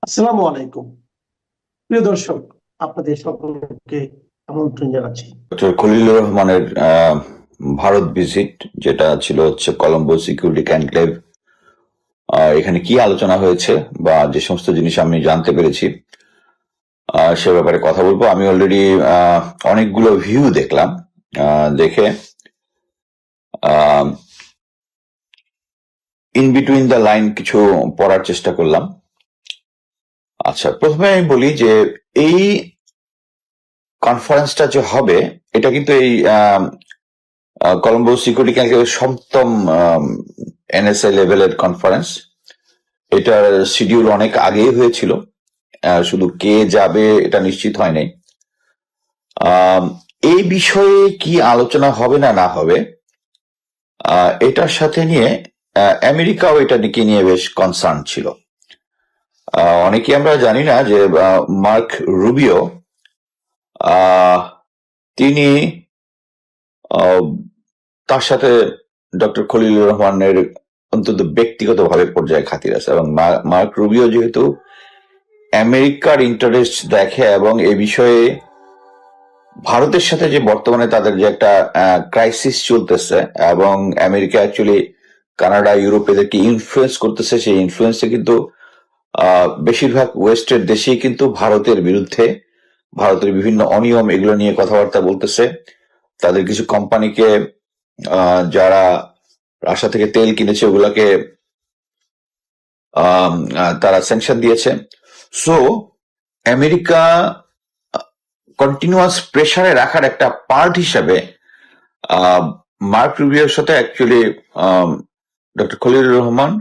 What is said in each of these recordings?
আসসালামু আলাইকুম। প্রিয় দর্শক, আপনাদের সকলকে আমন্ত্রণ জানাচ্ছি। ডক্টর খলিলুর রহমানের ভারত ভিজিট, যেটা ছিল হচ্ছে কলম্বো সিকিউরিটি কনক্লেভ, এখানে কি আলোচনা হয়েছে বা যে সমস্ত জিনিস আমি জানতে পেরেছি সে ব্যাপারে কথা বলবো। আমি অলরেডি অনেকগুলো ভিউ দেখলাম, দেখে ইন বিটুইন দ্য লাইন কিছু পড়ার চেষ্টা করলাম। আচ্ছা, প্রথমে আমি বলি যে এই কনফারেন্সটা যে হবে, এটা কিন্তু এই কলম্বো সিকিউরিটি কনক্লেভের সপ্তম এনএসএ লেভেলের কনফারেন্স। এটার শিডিউল অনেক আগেই হয়েছিল, শুধু কে যাবে এটা নিশ্চিত হয় নাই। এই বিষয়ে কি আলোচনা হবে না না হবে, এটার সাথে নিয়ে আমেরিকাও এটা নিয়ে বেশ কনসার্ন ছিল। অনেকে আমরা জানি না যে মার্ক রুবিও, তিনি তার সাথে ডক্টর খলিলুর রহমানের অন্তত ব্যক্তিগতভাবে পর্যায়ে খাতির আছে, এবং মার্ক রুবিও যেহেতু আমেরিকার ইন্টারেস্ট দেখে এবং এ বিষয়ে ভারতের সাথে যে বর্তমানে তাদের যে একটা ক্রাইসিস চলতেছে এবং আমেরিকা অ্যাকচুয়ালি কানাডা ইউরোপ এদেরকে ইনফ্লুয়েন্স করতেছে, সেই ইনফ্লুয়েন্সে কিন্তু বেশিরভাগ ওয়েস্টের দেশেই কিন্তু ভারতের বিরুদ্ধে, ভারতের বিভিন্ন অনিয়ম এগুলো নিয়ে কথাবার্তা বলতেছে। তাদের কিছু কোম্পানিকে যারা রাশিয়া থেকে তেল কিনেছে ওগুলাকে তারা স্যাংশন দিয়েছে। সো আমেরিকা কন্টিনিউয়াস প্রেসারে রাখার একটা পার্ট হিসাবে মার্ক রুবিওর সাথে অ্যাকচুয়ালি ডক্টর খলিলুর রহমান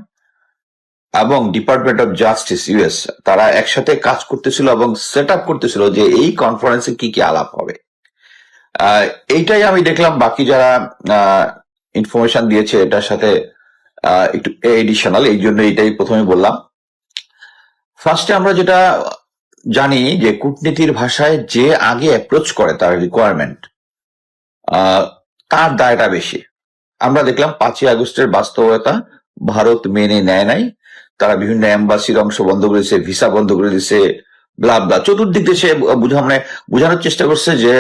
এবং ডিপার্টমেন্ট অফ জাস্টিস ইউএস তারা একসাথে কাজ করতেছিল এবং সেট আপ করতেছিল যে এই কনফারেন্সে কি কি আলাপ হবে। এইটাই আমি দেখলাম বাকি যারা ইনফরমেশন দিয়েছে এটার সাথে একটু এডিশনাল, এই জন্য এইটাই প্রথমে বললাম। ফার্স্টে আমরা যেটা জানি যে কূটনীতির ভাষায় যে আগে অ্যাপ্রোচ করে তার রিকোয়ারমেন্ট, তার দায়টা বেশি। আমরা দেখলাম 5ই আগস্টের বাস্তবতা ভারত মেনে নেয় নাই। তারা বিভিন্ন এম্বাসির অংশ বন্ধ করেছে, ভিসা বন্ধ করে দিয়েছে, ব্লা চতুর্দিক দিয়ে সে বোঝানোর চেষ্টা করছে যে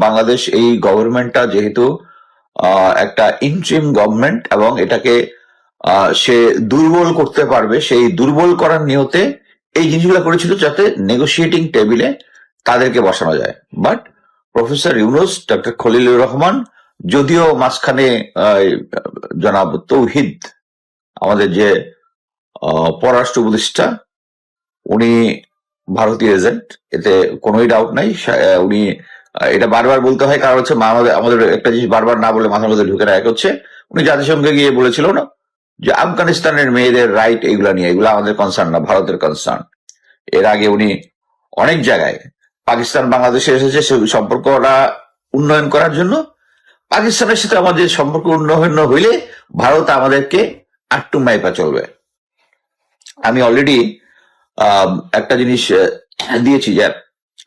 বাংলাদেশ এই গভর্নমেন্টটা যেহেতু একটা ইন্ট্রিম গভর্নমেন্ট এবং এটাকে সে দুর্বল করতে পারবে, সেই দুর্বল করার নিয়তে এই জিনিসগুলো করেছিল যাতে নেগোসিয়েটিং টেবিলে তাদেরকে বসানো যায়। But professor Yunus, doctor Khalilur Rahman, যদিও মাঝখানে জনাব তৌহিদ, আমাদের যে পররাষ্ট্র উপদেষ্টা, উনি ভারতীয় এজেন্ট, এতে কোনোই ডাউট নাই। উনি এটা বারবার বলতে হয়, কারণ হচ্ছে আমাদের একটা জিনিস বারবার না বলে মাথার মধ্যে ঢুকে না। এক হচ্ছে উনি জাতিসংঘে গিয়ে বলেছিল না যে আফগানিস্তানের মেয়েদের রাইট এগুলা নিয়ে, এগুলো আমাদের কনসার্ন না, ভারতের কনসার্ন। এর আগে উনি অনেক জায়গায় পাকিস্তান বাংলাদেশে এসেছে সম্পর্কটা উন্নয়ন করার জন্য। পাকিস্তানের সাথে আমাদের সম্পর্ক উন্নয়ন হইলে ভারত আমাদেরকে আটটু মাইপা চলবে। আমি অলরেডি একটা জিনিস দিয়েছি, যে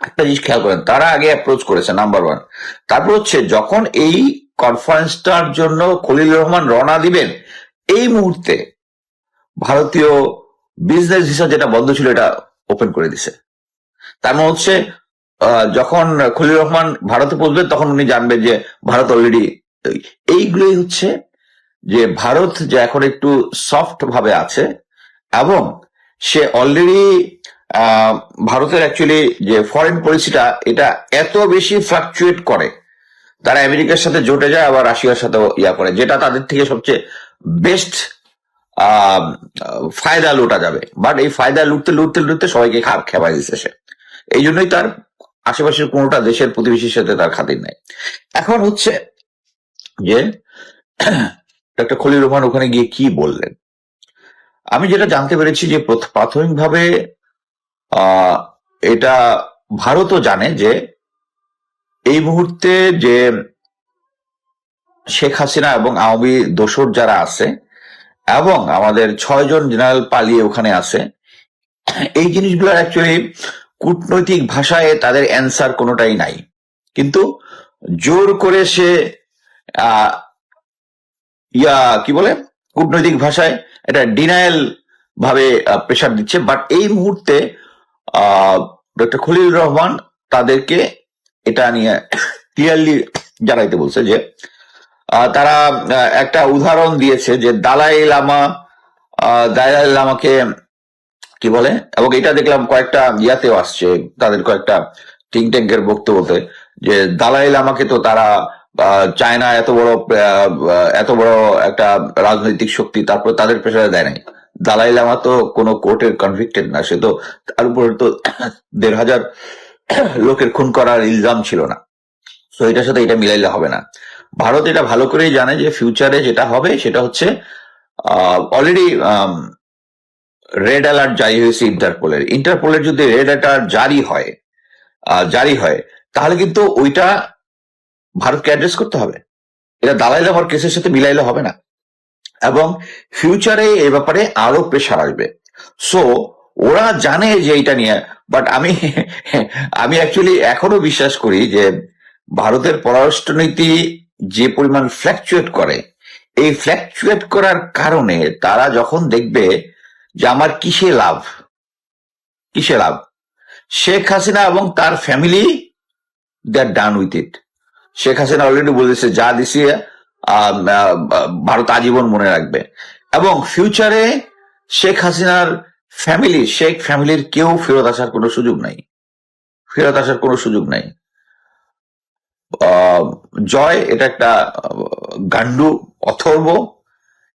একটা জিনিস খেয়াল করেন, তারা আগে অ্যাপ্রোচ করেছে নাম্বার 1। তারপর হচ্ছে যখন এই কনফারেন্সটার জন্য খলিলুর রহমান রওনা দিবেন, এই মুহূর্তে ভারতীয় বিজনেস ভিসা যেটা বন্ধ ছিল এটা ওপেন করে দিছে। তার মানে হচ্ছে যখন খলিলুর রহমান ভারতে পৌঁছবেন তখন উনি জানবেন যে ভারত অলরেডি, এইগুলোই হচ্ছে যে ভারত যে এখন একটু সফট ভাবে আছে এবং সে অলরেডি ভারতের অ্যাকচুয়ালি যে ফরেন পলিসিটা এটা এত বেশি ফ্লাকচুয়েট করে, তারা আমেরিকার সাথে জোটে যায় আবার রাশিয়ার সাথেও করে, যেটা তাদের থেকে সবচেয়ে বেস্ট ফায়দা লুটা যাবে। বাট এই ফায়দা লুটতে লুটতে লুটতে সবাইকে খেপাই দিচ্ছে সে। এই জন্যই তার আশেপাশের কোনোটা দেশের প্রতিবেশীর সাথে তার খাতির নাই। এখন হচ্ছে যে ডক্টর খলিলুর রহমান ওখানে গিয়ে কি বললেন, আমি যেটা জানতে পেরেছি যে প্রাথমিকভাবে এটা ভারতও জানে যে এই মুহূর্তে যে শেখ হাসিনা এবং আওয়ামী দোসর যারা আছে এবং আমাদের 6 জন জেনারেল পালিয়ে ওখানে আছে, এই জিনিসগুলোর অ্যাকচুয়ালি কূটনৈতিক ভাষায় তাদের অ্যান্সার কোনোটাই নাই, কিন্তু জোর করে সে কি বলে কূটনৈতিক ভাষায় এটা ডিনায়াল ভাবে প্রেশার দিচ্ছে। বাট এই মুহূর্তে ডক্টর খলিল রহমান তাদেরকে এটা নিয়ে ক্লিয়ারলি জানাইতে বলছে যে তারা একটা উদাহরণ দিয়েছে যে দালাই লামাকে কি বলে, এবং এটা দেখলাম কয়েকটা ইয়াতেও আসছে, তাদের কয়েকটা থিঙ্ক ট্যাঙ্কের বক্তব্যতে, যে দালাই লামাকে তো তারা চায়না এত বড় একটা রাজনৈতিক শক্তি, তারপর তাদের প্রেসারে দেয় নাই। দালাই লামা তো কোনো কোর্টের কনভিক্টেড না, সে তো তার উপরে তো 1,500 লোকের খুন করার ইলজাম ছিল না। তো এটার সাথে এটা মিলাইলে হবে না। ভারত এটা ভালো করেই জানে যে ফিউচারে যেটা হবে সেটা হচ্ছে অলরেডি রেড অ্যালার্ট জারি হয়েছে ইন্টারপোলের যদি রেড অ্যালার্ট জারি হয় তাহলে কিন্তু ওইটা ভারতকে অ্যাড্রেস করতে হবে। এটা দালাই লামার কেসের সাথে মিলাইলে হবে না, এবং ফিউচারে এ ব্যাপারে আরো প্রেশার আসবে। সো ওরা জানে যে এটা নিয়ে, বাট আমি অ্যাকচুয়ালি এখনো বিশ্বাস করি যে ভারতের পররাষ্ট্রনীতি যে পরিমাণ ফ্ল্যাকচুয়েট করে, এই ফ্ল্যাকচুয়েট করার কারণে তারা যখন দেখবে যে আমার কিসে লাভ, শেখ হাসিনা এবং তার family they are done with it. Sheikh Hasina already বলেছে যা দিছি ভারত আজীবন মনে রাখবে, এবং ফিউচারে শেখ ফ্যামিলির কেউ ফেরত আসার কোনো সুযোগ নাই। জয় এটা একটা গান্ডু অথর্ব,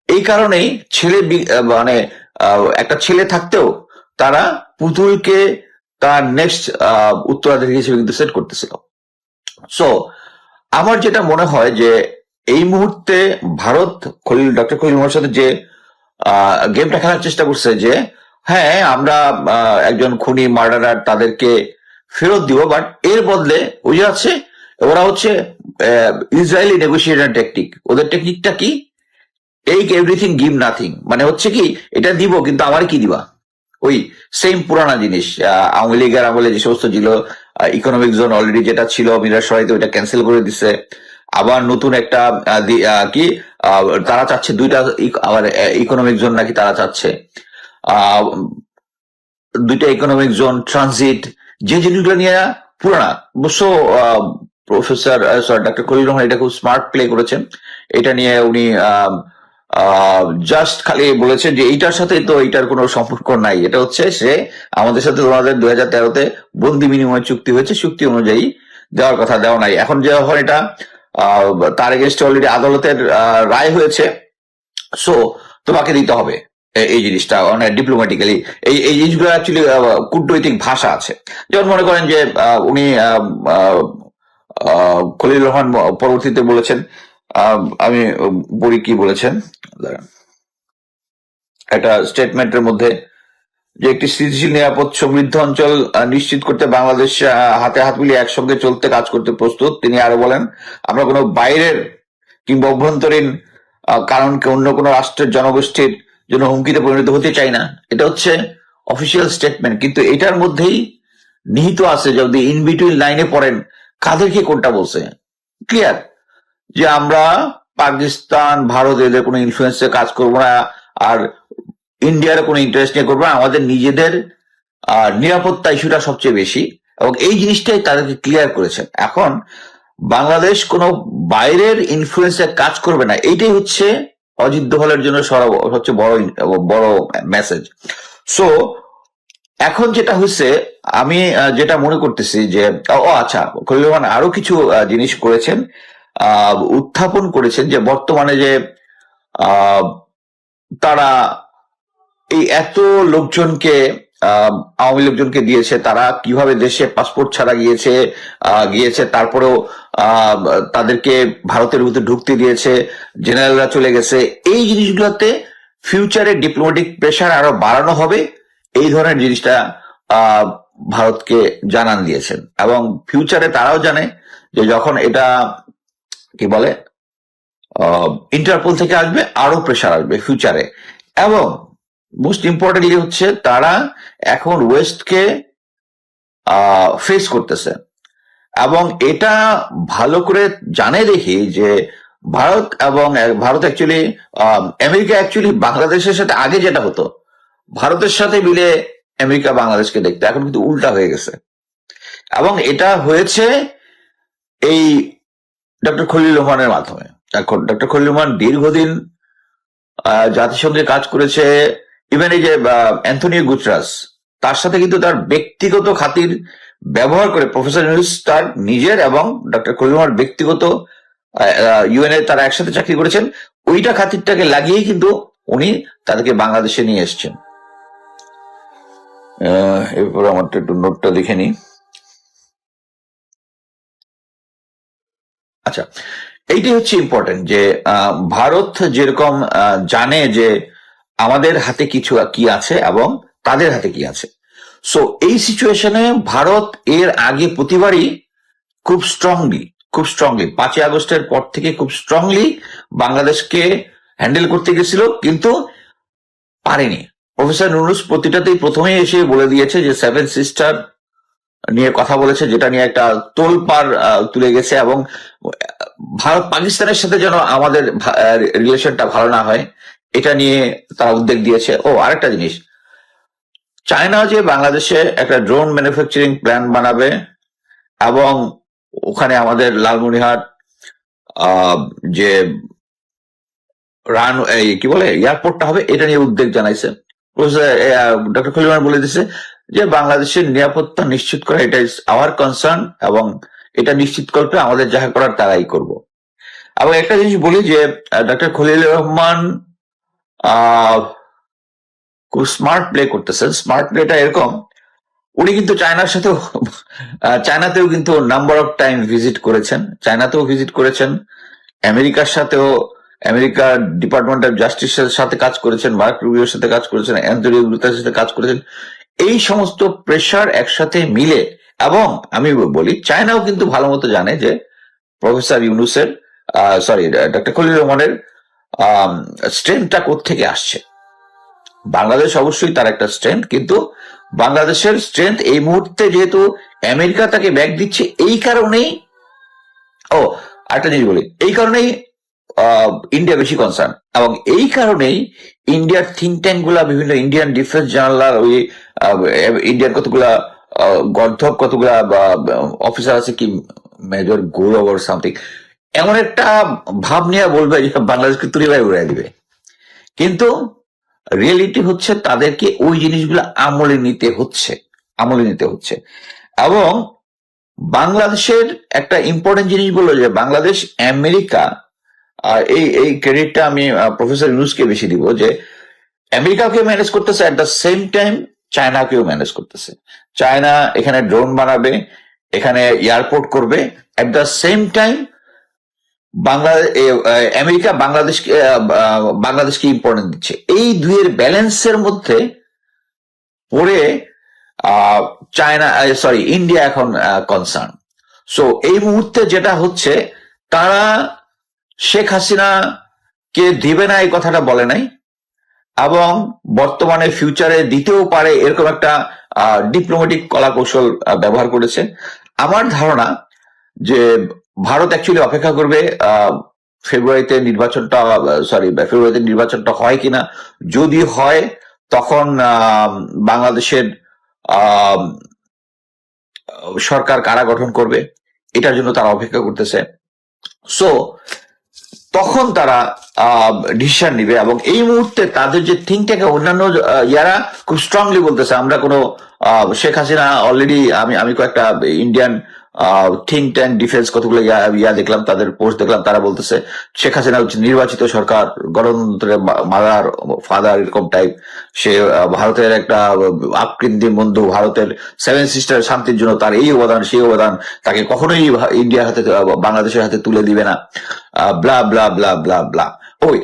এই কারণেই মানে একটা ছেলে থাকতেও তারা পুতুলকে তার নেক্সট উত্তরাধিকারী হিসেবে কিন্তু সেট করতেছিল। সো আমার যেটা মনে হয় যে এই মুহূর্তে ভারত ডক্টর খলিল রহমানের সাথে যে গেমটা খেলার চেষ্টা করছে যে হ্যাঁ আমরা একজন খুনি মার্ডারার তাদেরকে ফেরত দিব, বাট এর বদলে ওই আছে ওরা হচ্ছে ইসরায়েলি নেগোসিয়েশন টেকনিক। ওদের টেকনিকটা কি? টেক এভরিথিং গিভ নাথিং, মানে হচ্ছে কি এটা দিব কিন্তু আমার কি দিবা, ওই সেম পুরানা জিনিস। আওয়ামী লীগের আমলে যে সমস্ত ছিল ইকোনমিক জোন অলরেডি যেটা ছিল মিরাসরাইতে ওইটা ক্যান্সেল করে দিচ্ছে, আবার নতুন একটা কি তারা চাচ্ছে দুইটা আবার ইকোনমিক জোন নাকি তারা চাচ্ছে, দুইটা ইকোনমিক জোন ট্রানজিট, যে জিনিসগুলো নিয়ে পুরানা। অবশ্য প্রফেসর ডক্টর খলিল রহমান এটা খুব স্মার্ট প্লে করেছেন। এটা নিয়ে উনি জাস্ট খালি বলেছেন যে এইটার সাথে তো এইটার কোনো সম্পর্ক নাই, এটা হচ্ছে সে আমাদের সাথে 2013-তে বন্দি বিনিময় চুক্তি হয়েছে, চুক্তি অনুযায়ী দেওয়ার কথা, দেওয়া নাই। এখন যখন এটা তার এগেনস্টে অলরেডি আদালতের রায় হয়েছে, সো তোমাকে দিতে হবে এই জিনিসটা, মানে ডিপ্লোম্যাটিক্যালি এই জিনিসগুলো অ্যাকচুয়ালি কূটনৈতিক ভাষা আছে। যেমন মনে করেন যে উনি খলিল রহমান পরবর্তীতে বলেছেন, আমি পড়ি কি বলেছেন একটা স্টেটমেন্টের মধ্যে, যে একটি স্থিতিশীল নিরাপদ সমৃদ্ধ অঞ্চল নিশ্চিত করতে বাংলাদেশ হাতে হাত মিলিয়ে একসঙ্গে চলতে কাজ করতে প্রস্তুত। তিনি আরো বলেন, আমরা কোনো বাইরের কিংবা অভ্যন্তরীণ কারণকে অন্য কোনো রাষ্ট্রের জনগোষ্ঠীর জন্য হুমকিতে পরিণত হতে চাই না। এটা হচ্ছে অফিসিয়াল স্টেটমেন্ট, কিন্তু এটার মধ্যেই নিহিত আছে, যদি ইন বিটুইন লাইনে পড়েন কাদেরকে কোনটা বলছে, ক্লিয়ার যে আমরা পাকিস্তান ভারত এদের কোনো ইনফ্লুয়েন্সে কাজ করবো না, আর ইন্ডিয়ার কোনো ইন্টারেস্ট নিয়ে করবো না, আমাদের নিজেদের নিরাপত্তা ইস্যুটা সবচেয়ে বেশি, এবং এই জিনিসটাই তাদেরকে ক্লিয়ার করেছেন। এখন বাংলাদেশ কোনো বাইরের ইনফ্লুয়েন্সে কাজ করবে না, এইটাই হচ্ছে অজিত দোভালের জন্য সবচেয়ে বড় মেসেজ। সো এখন যেটা হচ্ছে, আমি যেটা মনে করতেছি যে আচ্ছা, খলিল রহমান আরো কিছু জিনিস করেছেন, উত্থাপন করেছেন, যে বর্তমানে যে তারা এই এত লোকজনকে আওয়ামী লোকজনকে দিয়েছে, তারা কিভাবে দেশে পাসপোর্ট ছাড়া গিয়েছে, তারপরেও তাদেরকে ভারতের ভিতরে ঢুকতে দিয়েছে, জেনারেলরা চলে গেছে, এই জিনিসগুলোতে ফিউচারে ডিপ্লোম্যাটিক প্রেশার আরো বাড়ানো হবে, এই ধরনের জিনিসটা ভারতকে জানান দিয়েছেন। এবং ফিউচারে তারাও জানে যে যখন এটা কি বলে ইন্টারপোল থেকে আসবে, আরো প্রেশার আসবে ফিউচারে। এবং মোস্ট ইম্পর্টেন্টলি হচ্ছে তারা এখন ওয়েস্টকে ফেস করতেছে, এবং এটা ভালো করে জানে দেখি যে ভারত অ্যাকচুয়ালি আমেরিকা অ্যাকচুয়ালি বাংলাদেশের সাথে আগে যেটা হতো, ভারতের সাথে মিলে আমেরিকা বাংলাদেশকে দেখতো, এখন কিন্তু উল্টা হয়ে গেছে। এবং এটা হয়েছে এই ডক্টর খলিল রহমানের মাধ্যমে। এখন ডক্টর খলিল রহমান দীর্ঘদিন জাতিসংঘে কাজ করেছে। ইভেন এই যে অ্যান্থনিও গুতরাস, তার সাথে কিন্তু তার ব্যক্তিগত খাতির ব্যবহার করে প্রফেসর ইউনূস তার নিজের এবং ডক্টর খলিল রহমানের ব্যক্তিগত ইউএন এ তারা একসাথে চাকরি করেছেন, ওইটা খাতিরটাকে লাগিয়েই কিন্তু উনি তাদেরকে বাংলাদেশে নিয়ে এসছেন। এরপর আমার একটু নোটটা দেখে নিই। আচ্ছা, এইটি হচ্ছে ইম্পর্টেন্ট যে ভারত যেরকম জানে যে আমাদের হাতে কিছু কি আছে এবং তাদের হাতে কি আছে। সো এই সিচুয়েশনে ভারত এর আগে প্রতিবারই খুব স্ট্রংলি 5ই আগস্টের পর থেকে খুব স্ট্রংলি বাংলাদেশকে হ্যান্ডেল করতে গেছিল, কিন্তু পারেনি। প্রফেসর ইউনূস প্রতিটাতেই প্রথমেই এসে বলে দিয়েছে যে 7 সিস্টার নিয়ে কথা বলেছে, যেটা নিয়ে একটা তোলপাড় তুলে গেছে। এবং ভারত পাকিস্তানের সাথে যেন আমাদের রিলেশনটা ভালো না হয়, এটা নিয়ে তারা উদ্যোগ দিয়েছে। ও আরেকটা জিনিস, চায়না যে বাংলাদেশে একটা ড্রোন ম্যানুফ্যাকচারিং প্ল্যান্ট বানাবে এবং ওখানে আমাদের লালমনিরহাট যে এই কি বলে এয়ারপোর্টটা হবে, এটা নিয়ে উদ্যোগ জানাইছে। ডক্টর খলিল রহমান বলে দিচ্ছে যে বাংলাদেশের নিরাপত্তা নিশ্চিত করা এটা ইজ আওয়ার কনসার্ন, এবং এটা নিশ্চিত করতে আমাদের যাহা করার তারাই করব। এবং একটা জিনিস বলি যে ডক্টর খলিল রহমান খুব স্মার্ট প্লে করতেছেন। স্মার্ট প্লেটা এরকম, উনি কিন্তু চায়নাতেও কিন্তু নাম্বার অফ টাইম ভিজিট করেছেন, আমেরিকার সাথেও, আমেরিকার ডিপার্টমেন্ট অফ জাস্টিসের সাথে কাজ করেছেন, মার্ক রুবিওর সাথে কাজ করেছেন, অ্যান্থনিও গুতেরেসের সাথে কাজ করেছেন। এই সমস্ত প্রেশার একসাথে মিলে, এবং আমি বলি চায়নাও কিন্তু ভালো মতো জানে যে প্রফেসর ইউনূসের ডক্টর খলিল রহমানের স্ট্রেংথটা কোত্থেকে আসছে। বাংলাদেশ অবশ্যই তার একটা স্ট্রেংথ, কিন্তু বাংলাদেশের স্ট্রেংথ এই মুহূর্তে যেহেতু আমেরিকা তাকে ব্যাক দিচ্ছে, এই কারণেই আরেকটা জিনিস বলি, এই কারণেই ইন্ডিয়া বেশি কনসার্ন। এবং এই কারণেই ইন্ডিয়ার থিঙ্ক ট্যাঙ্ক গুলা, বিভিন্ন ইন্ডিয়ান ডিফেন্স জার্নাল, ওই ইন্ডিয়ার কতগুলা গর্ধব কতগুলা অফিসার আছে, কি মেজর গৌরব ওর সামথিং, এমন একটা ভাব নিয়ে বলবে যে বাংলাদেশকে তুলিবাই উড়াই দিবে। কিন্তু রিয়েলিটি হচ্ছে তাদেরকে ওই জিনিসগুলো আমলে নিতে হচ্ছে। এবং বাংলাদেশের একটা ইম্পর্টেন্ট জিনিস বললো যে বাংলাদেশ আমেরিকা, এই ক্রেডিটটা আমি প্রফেসর ইউনূসকে বেশি দিব, যে আমেরিকাকে ম্যানেজ করতেছে, এট দ্য সেম টাইম চায়নাকেও ম্যানেজ করতেছে। চায়না এখানে ড্রোন বানাবে, এখানে এয়ারপোর্ট করবে, at the same time America বাংলাদেশকে ইম্পর্টেন্স দিচ্ছে। এই দুইয়ের ব্যালেন্সের মধ্যে পড়ে ইন্ডিয়া এখন কনসার্ন। সো এই মুহূর্তে যেটা হচ্ছে, তারা শেখ হাসিনাকে দিবে না এই কথাটা বলে নাই, এবং বর্তমানে ফিউচারে দিতেও পারে এরকম একটা ডিপ্লোম্যাটিক কলা কৌশল ব্যবহার করেছে। আমার ধারণা যে ভারত অ্যাকচুয়ালি অপেক্ষা করবে ফেব্রুয়ারিতে নির্বাচনটা হয় কিনা। যদি হয়, তখন বাংলাদেশের সরকার কারা গঠন করবে, এটার জন্য তারা অপেক্ষা করতেছে। সো তখন তারা ডিসিশন নিবে। এবং এই মুহূর্তে তাদের যে থিঙ্ক ট্যাঙ্ক, অন্যান্য ইয়ারা খুব স্ট্রংলি বলতেছে আমরা কোনো শেখ হাসিনা অলরেডি, আমি কয়েকটা ইন্ডিয়ান থিঙ্ক ট্যাঙ্ক ডিফেন্স কতগুলো ইয়া দেখলাম, তাদের পোস্ট দেখলাম, তারা বলতেছে শেখ হাসিনা হচ্ছে নির্বাচিত সরকার, গণতন্ত্রের মাদার ফাদার, এরকম টাইপ। সে ভারতের একটা আকৃতি বন্ধু, ভারতের 7 সিস্টার শান্তির জন্য তার এই অবদান, সেই অবদান, তাকে কখনোই ইন্ডিয়ার হাতে, বাংলাদেশের হাতে তুলে দিবে না, ব্লা ব্লা ব্লা ব্লা ব্লা।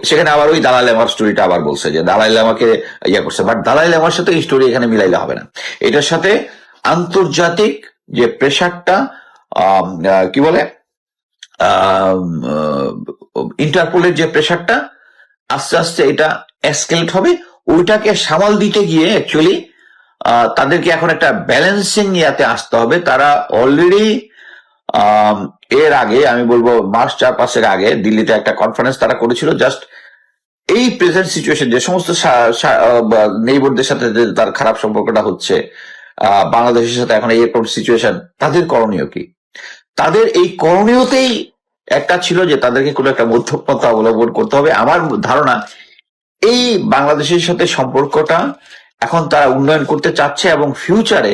সেখানে আবার ওই দালাই লামার স্টোরিটা আবার বলছে যে দালাই লামাকে ইয়া করছে, বাট দালাই লামার সাথে এই স্টোরি এখানে মিলাইলে হবে না। এটার সাথে আন্তর্জাতিক যে প্রেশারটা, কি বলে, ইন্টারপোলের যে প্রেশারটা আস্তে আস্তে এটা এসকেলেট হবে, ওইটাকে সামাল দিতে গিয়ে অ্যাকচুয়ালি তাদেরকে এখন একটা ব্যালেন্সিং ইয়াতে আসতে হবে। তারা অলরেডি এর আগে, আমি বলবো মাস 4-5 আগে দিল্লিতে একটা কনফারেন্স তারা করেছিল, জাস্ট এই প্রেজেন্ট সিচুয়েশন যে সমস্ত নেইবারদের সাথে যে তার খারাপ সম্পর্কটা হচ্ছে, বাংলাদেশের সাথে এখন এরকম সিচুয়েশন, তাদের করণীয় কি? তাদের এই করণীয়তেই একটা ছিল যে তাদেরকে কোনো একটা মধ্যপন্থা অবলম্বন করতে হবে। আমার ধারণা এই বাংলাদেশের সাথে সম্পর্কটা এখন তারা উন্নয়ন করতে চাচ্ছে, এবং ফিউচারে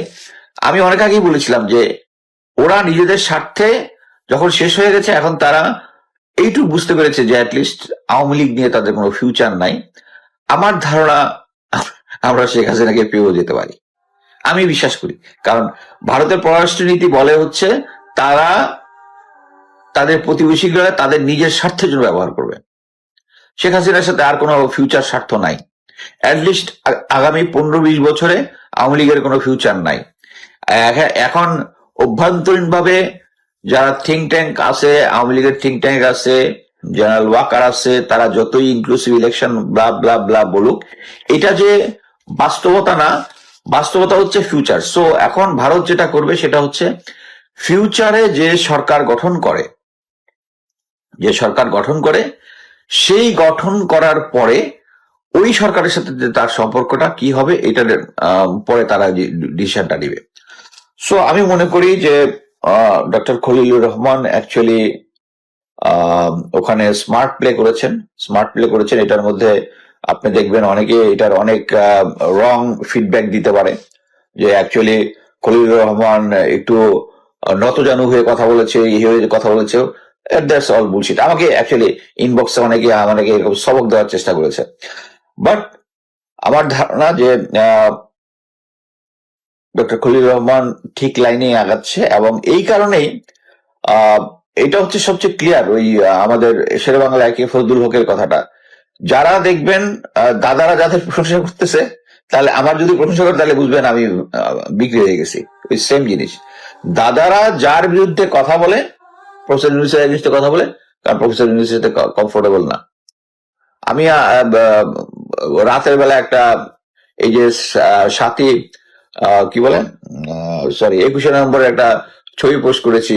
আমি অনেক আগেই বলেছিলাম যে ওরা নিজেদের স্বার্থে যখন শেষ হয়ে গেছে, এখন তারা এইটুকু বুঝতে পেরেছে যে অ্যাটলিস্ট আওয়ামী লীগ নিয়ে তাদের কোনো ফিউচার নাই। আমার ধারণা আমরা শেখ হাসিনাকে পেয়েও যেতে পারি, আমি বিশ্বাস করি। কারণ ভারতের পররাষ্ট্রনীতি বলে হচ্ছে তারা তাদের প্রতিবেশীরা তাদের নিজের স্বার্থের জন্য ব্যবহার করবে। শেখ হাসিনার সাথে আর কোনো ফিউচার স্বার্থ নাই। অ্যাটলিস্ট আগামী 15-20 বছরে আওয়ামী লীগের কোনো ফিউচার নাই। এখন অভ্যন্তরীণ ভাবে যারা থিঙ্ক ট্যাঙ্ক আছে, আওয়ামী লীগের থিঙ্ক ট্যাঙ্ক আছে, জেনারেল ওয়াকার আছে, তারা যতই ইনক্লুসিভ ইলেকশন ব্লা ব্লা ব্লা বলুক, এটা যে বাস্তবতা না, বাস্তবতা হচ্ছে ফিউচার। সো এখন ভারত যেটা করবে সেটা হচ্ছে ফিউচারে যে সরকার গঠন করে, সেই গঠন করার পরে ওই সরকারের সাথে যে তার সম্পর্কটা কি হবে, এটার পরে তারা ডিসিশনটা নিবে। সো আমি মনে করি যে ডক্টর খলিলুর রহমান অ্যাকচুয়ালি ওখানে স্মার্ট প্লে করেছেন। এটার মধ্যে আপনি দেখবেন অনেকে এটার অনেক রং ফিডব্যাক দিতে পারে যে অ্যাকচুয়ালি খলিলুর রহমান একটু নতজানু হয়ে কথা বলেছে, এই হয়ে কথা বলেছে। That's all bullshit. আমাকে অ্যাকচুয়ালি ইনবক্সে অনেকে এরকম সবক দেওয়ার চেষ্টা করেছে। বাট আমার ধারণা যে ডক্টর খলিলুর রহমান ঠিক লাইনে আগাচ্ছে, এবং এই কারণেই এটা হচ্ছে সবচেয়ে ক্লিয়ার ওই আমাদের শেরেবাংলা একে ফজলুল হকের কথাটা। যারা দেখবেন দাদারা যাদের প্রশংসা করতেছে, তাহলে আমার যদি প্রশংসা করে তাহলে বুঝবেন আমি বিক্রি হয়ে গেছি। ওই সেম জিনিস, দাদারা যার বিরুদ্ধে কথা বলে, প্রফেসর ইউনূসের এগেইনস্টে কথা বলে, কারণ প্রফেসর ইউনূসের সাথে কমফোর্টেবল না। আমি রাতের বেলা একটা এই যে সাথী কি বলে সরি 21 নম্বরের একটা ছবি পোস্ট করেছি।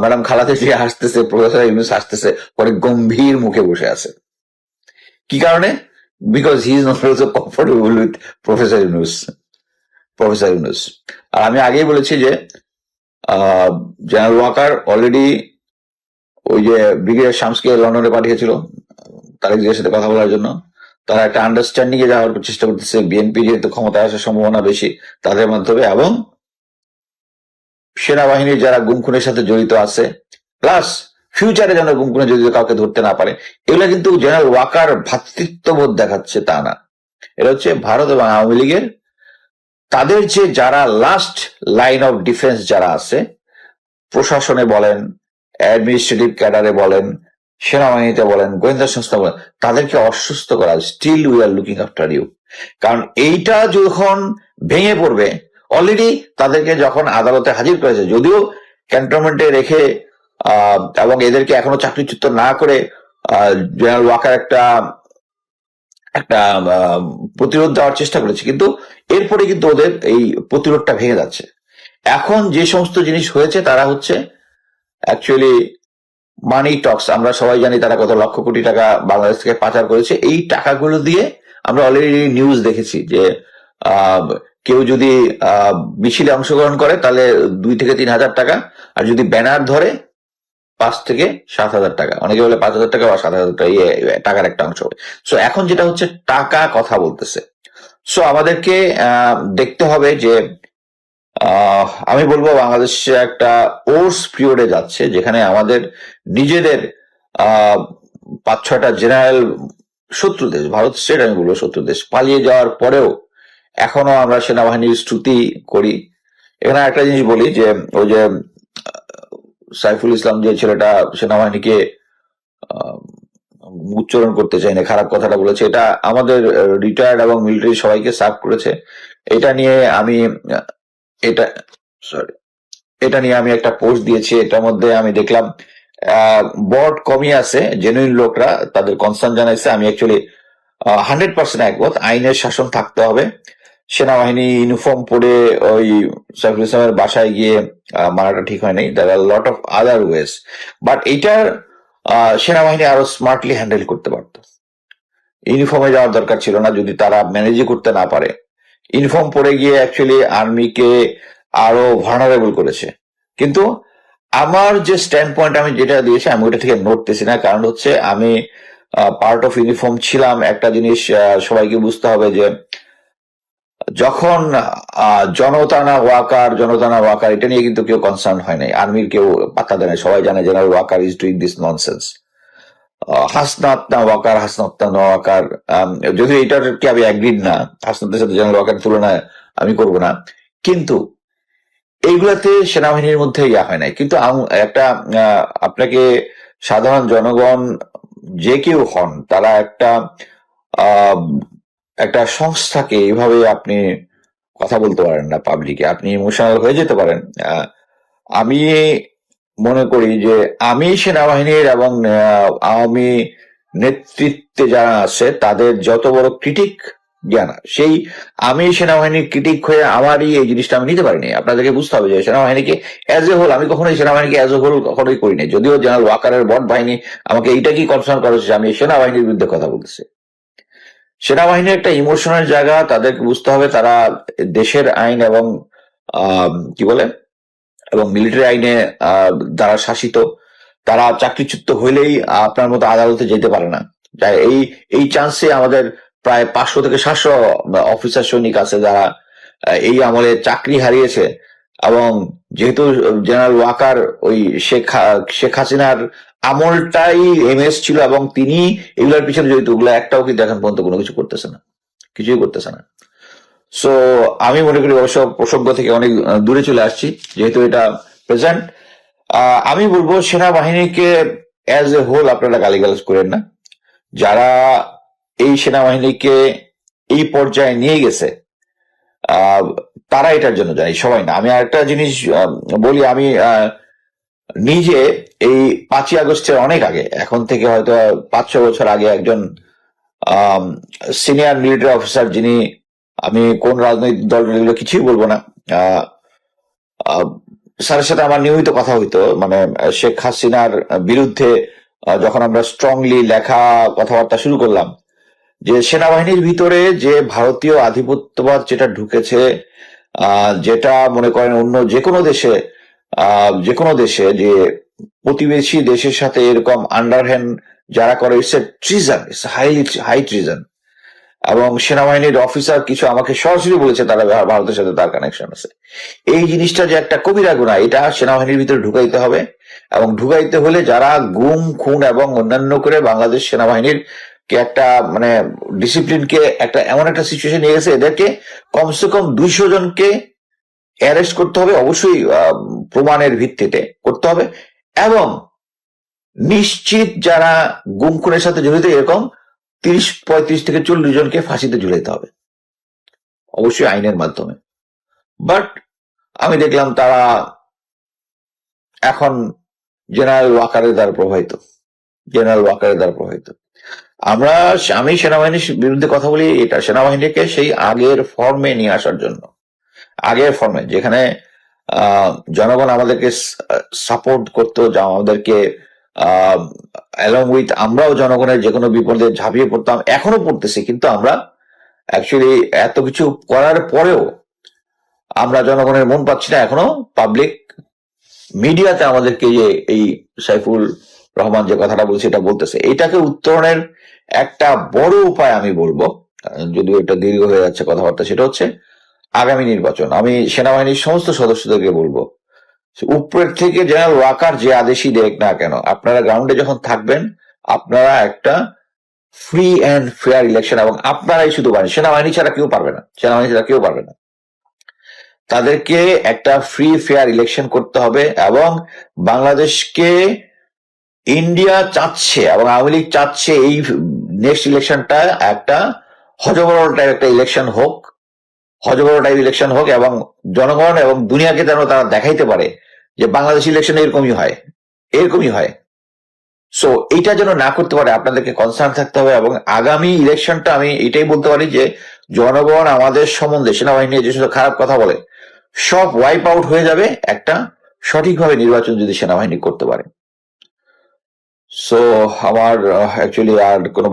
ম্যাডাম খালাতে যে হাসতেছে, প্রফেসর ইউনূস হাসতেছে, পরে গম্ভীর মুখে বসে আছে। কি কারণে? Because he is not also comfortable with professor Yunus. আর আমি আগেই বলেছি যে জেনারেল ওয়াকার অলরেডি ওই যে ব্রিগেডিয়ার শামসকে লন্ডনে পাঠিয়েছিল তারেক জিয়ার সাথে কথা বলার জন্য। তারা একটা আন্ডারস্ট্যান্ডিং এ যাওয়ার চেষ্টা করতেছে, বিএনপি যেহেতু ক্ষমতায় আসার সম্ভাবনা বেশি তাদের মাধ্যমে, এবং সেনাবাহিনীর যারা গুম খুনের সাথে জড়িত আছে, প্লাস ফিউচারে যেন গুম খুনে জড়িত কাউকে ধরতে না পারে। এগুলো কিন্তু জেনারেল ওয়াকার ভ্রাতৃত্ববোধ দেখাচ্ছে তা না, এটা হচ্ছে ভারত এবং আওয়ামী লীগের তাদের যে যারা লাস্ট লাইন অফ ডিফেন্স যারা আছে, প্রশাসনে বলেন, অ্যাডমিনিস্ট্রেটিভ ক্যাডারে বলেন, সেনাবাহিনীতে বলেন, গোয়েন্দা সংস্থা বলেন, তাদেরকে অসুস্থ করা। Still we are looking after you. কারণ এইটা যখন ভেঙে পড়বে, অলরেডি তাদেরকে যখন আদালতে হাজির করেছে, যদিও ক্যান্টনমেন্টে রেখে এবং এদেরকে এখনো চাকরিচ্যুত না করে জেনারেল ওয়াকার একটা প্রতিরোধ দেওয়ার চেষ্টা করেছে, কিন্তু এরপরে কিন্তু ওদের এই প্রতিরোধটা ভেঙে যাচ্ছে। এখন যে সমস্ত জিনিস হয়েছে তারা হচ্ছে অ্যাকচুয়ালি মানি টক্স। আমরা সবাই জানি তারা কত লক্ষ কোটি টাকা বাংলাদেশ থেকে পাচার করেছে। এই টাকাগুলো দিয়ে আমরা অলরেডি নিউজ দেখেছি যে কেউ যদি মিছিলে অংশগ্রহণ করে তাহলে 2 থেকে 3 হাজার টাকা, আর যদি ব্যানার ধরে 5 থেকে 7 হাজার টাকা, অনেকে বলে 5 হাজার টাকা বা 7 হাজার টাকা টাকার একটা অংশ। সো এখন যেটা হচ্ছে টাকা কথা বলতেছে। সো আমাদেরকে দেখতে হবে যে আমি বলবো বাংলাদেশে একটা ওর্স পিরিয়ডে যাচ্ছে, যেখানে আমাদের নিজেদের 5-6টা জেনারেল শত্রু দেশ, ভারত স্টেট আমি বলবো শত্রু দেশ, পালিয়ে যাওয়ার পরেও এখনো আমরা সেনাবাহিনীর স্তুতি করি। এখানে একটা জিনিস বলি যে ওই যে সাইফুল ইসলাম যে ছেলেটা সেনাবাহিনীকে উচ্চারণ করতে চাই না, খারাপ কথাটা বলেছে, এটা আমাদের রিটায়ার্ড এবং মিলিটারি সবাইকে সার্ভ করেছে। এটা নিয়ে আমি একটা পোস্ট দিয়েছি। এটার মধ্যে আমি দেখলাম বট কমই আছে, জেনুইন লোকরা তাদের কনসার্ন জানাইছে। আমি অ্যাকচুয়ালি 100% একমত, আইনের শাসন থাকতে হবে। সেনাবাহিনী ইউনিফর্ম পরে ওই সাইফুল ইসলামের বাসায় গিয়ে মারাটা ঠিক হয় নাই। There are lot of other ways, but এইটার সেনাবাহিনী আরো স্মার্টলি হ্যান্ডেল করতে পারত। ইউনিফর্মে যাওয়ার দরকার ছিল না যদি তারা ম্যানেজই করতে না পারে। ইউনিফর্ম পরে গিয়ে অ্যাকচুয়ালি আর্মিকে আরো ভার্নারেবল করেছে। কিন্তু আমার যে স্ট্যান্ড পয়েন্ট আমি যেটা দিয়েছি আমি ওটা থেকে নড়তেছি না, কারণ হচ্ছে আমি পার্ট অফ ইউনিফর্ম ছিলাম। একটা জিনিস সবাইকে বুঝতে হবে যে যখন জনতা না ওয়াকার এটা নিয়ে কিন্তু কেউ কনসার্ন হয় নাই, আর্মির কেউ পাত্তা দেয় না, সবাই জানে general Waker is doing this nonsense. Hasnat না ওয়াকার, হাসনাত না ওয়াকার, যদিও এটার কি আমি অ্যাগ্রিড না, হাসনাতের সাথে জেনারেল ওয়াকার তুলনা আমি করব না, কিন্তু এইগুলাতে সেনাবাহিনীর মধ্যে ইয়া হয় নাই। কিন্তু একটা আপনাকে সাধারণ জনগণ যে কেউ হন তারা আহ, একটা সংস্থাকে এইভাবে আপনি কথা বলতে পারেন না পাবলিকে, আপনি ইমোশনাল হয়ে যেতে পারেন। আমি মনে করি যে আমি সেনাবাহিনীর এবং আওয়ামী নেতৃত্বে যারা আছে তাদের যত বড় ক্রিটিক জানা, সেই আমি সেনাবাহিনীর ক্রিটিক হয়ে আমারই এই জিনিসটা আমি নিতে পারিনি। আপনাদেরকে বুঝতে হবে যে সেনাবাহিনীকে অ্যাজ এ হোল আমি কখনোই সেনাবাহিনীকে অ্যাজ এ হোল কখনোই করিনি, যদিও জেনারেল ওয়াকারের বট বাহিনী আমাকে এইটা কি কনসার্ন করেছে যে আমি সেনাবাহিনীর বিরুদ্ধে কথা বলতেছি। সেনাবাহিনী একটা ইমোশনাল জায়গা, তাদেরকে বুঝতে হবে তারা দেশের আইন এবং কি বলে এবং মিলিটারি আইনে দ্বারা শাসিত। তারা চাকরিচ্যুত হইলেই আপনার মতো আদালতে যেতে পারে না। এই এই চান্সে আমাদের প্রায় 500 থেকে 700 অফিসার সৈনিক আছে যারা এই আমলে চাকরি হারিয়েছে। এবং যেহেতু জেনারেল ওয়াকার ওই শেখ হাসিনার আমলটাই এমএস ছিল এবং তিনি এগুলোর পিছনে জড়িত, ওগুলো একটাও কিন্তু এখন পর্যন্ত কোনো কিছু করতেছে না, কিছুই করতেছে না। সো আমি মনে করি অবশ্য প্রসঙ্গ থেকে অনেক দূরে চলে আসছি যেহেতু এটা প্রেজেন্ট। আমি বলবো সেনাবাহিনীকে অ্যাজ এ হোল আপনারা গালিগালাজ করেন না। যারা এই সেনাবাহিনীকে এই পর্যায়ে নিয়ে গেছে তারা এটার জন্য জানি, সবাই না। আমি আরেকটা জিনিস বলি, আমি নিজে এই 5ই আগস্টের অনেক আগে, এখন থেকে হয়তো 5-6 বছর আগে, একজন সিনিয়র মিলিটারি অফিসার, যিনি, আমি কোন রাজনৈতিক দল এগুলো কিছুই বলবো না, স্যারের সাথে আমার নিয়মিত কথা হইতো, মানে শেখ হাসিনার বিরুদ্ধে যখন আমরা স্ট্রংলি লেখা কথাবার্তা শুরু করলাম, যে সেনাবাহিনীর ভিতরে যে ভারতীয় আধিপত্যবাদ যেটা ঢুকেছে, যেটা মনে করেন অন্য যে কোনো দেশে যে প্রতিবেশী দেশের সাথে এরকম আন্ডারহ্যান্ড যারা করে, it's a treason, it's high treason. এবং সেনাবাহিনীর অফিসার কিছু আমাকে সরাসরি বলেছে তারা ভারতের সাথে তার কানেকশন আছে। এই জিনিসটা যে একটা কবিরা গুনাহ, এটা সেনাবাহিনীর ভিতরে ঢুকাইতে হবে। এবং ঢুকাইতে হলে যারা গুম খুন এবং অন্যান্য করে বাংলাদেশ সেনাবাহিনীর কে একটা মানে ডিসিপ্লিনকে একটা এমন একটা সিচুয়েশন নিয়ে গেছে, এদেরকে কমসে কম 200 জনকে অ্যারেস্ট করতে হবে, অবশ্যই প্রমাণের ভিত্তিতে করতে হবে। এবং নিশ্চিত যারা গুম খুনের সাথে জড়িত এরকম 35 থেকে 40 জনকে ফাঁসিতে ঝুলাইতে হবে, অবশ্যই আইনের মাধ্যমে। বাট আমি দেখলাম তারা এখন জেনারেল ওয়াকারের দ্বারা প্রভাবিত। আমি সেনাবাহিনীর বিরুদ্ধে কথা বলি এটা সেনাবাহিনীকে সেই আগের ফর্মে নিয়ে আসার জন্য, আগের ফর্মে যেখানে জনগণ আমাদেরকে সাপোর্ট করতো, আমাদেরকে অ্যালং উইথ আমরাও জনগণের যে কোনো বিপদে ঝাঁপিয়ে পড়তাম, এখনো পড়তেছি। কিন্তু আমরা অ্যাকচুয়ালি এত কিছু করার পরেও আমরা জনগণের মন পাচ্ছি না। এখনো পাবলিক মিডিয়াতে আমাদেরকে এই সাইফুল রহমান যে কথাটা বলছে এটা বলতেছে, এটাকে উত্তরণের একটা বড় উপায় আমি বলবো, যদিও এটা দীর্ঘ হয়ে যাচ্ছে কথাবার্তা, সেটা হচ্ছে আগামী নির্বাচন। আমি সেনাবাহিনীর সমস্ত সদস্যদেরকে বলবো, উপরের থেকে জেনারেল ওয়াকার যে আদেশই দেখ না কেন, আপনারা গ্রাউন্ডে যখন থাকবেন আপনারা একটা ফ্রি অ্যান্ড ফেয়ার ইলেকশন, এবং আপনারাই শুধু পারেন, সেনাবাহিনী ছাড়া কেউ পারবে না, তাদেরকে একটা ফ্রি ফেয়ার ইলেকশন করতে হবে। এবং বাংলাদেশকে ইন্ডিয়া চাচ্ছে এবং আওয়ামী লীগ চাচ্ছে এই নেক্সট ইলেকশনটা একটা হজবরল টাইপ একটা ইলেকশন হোক, এবং জনগণ এবং দুনিয়াকে যেন তারা দেখাইতে পারে যে বাংলাদেশ ইলেকশন এরকমই হয়। সো এইটা যেন না করতে পারে আপনাদেরকে কনসার্ন থাকতে হবে। এবং আগামী ইলেকশনটা আমি এটাই বলতে পারি যে জনগণ আমাদের সম্বন্ধে সেনাবাহিনী যে সমস্ত খারাপ কথা বলে সব ওয়াইপ আউট হয়ে যাবে একটা সঠিকভাবে নির্বাচন যদি সেনাবাহিনী করতে পারে। সো আমার অ্যাকচুয়ালি আর কোনো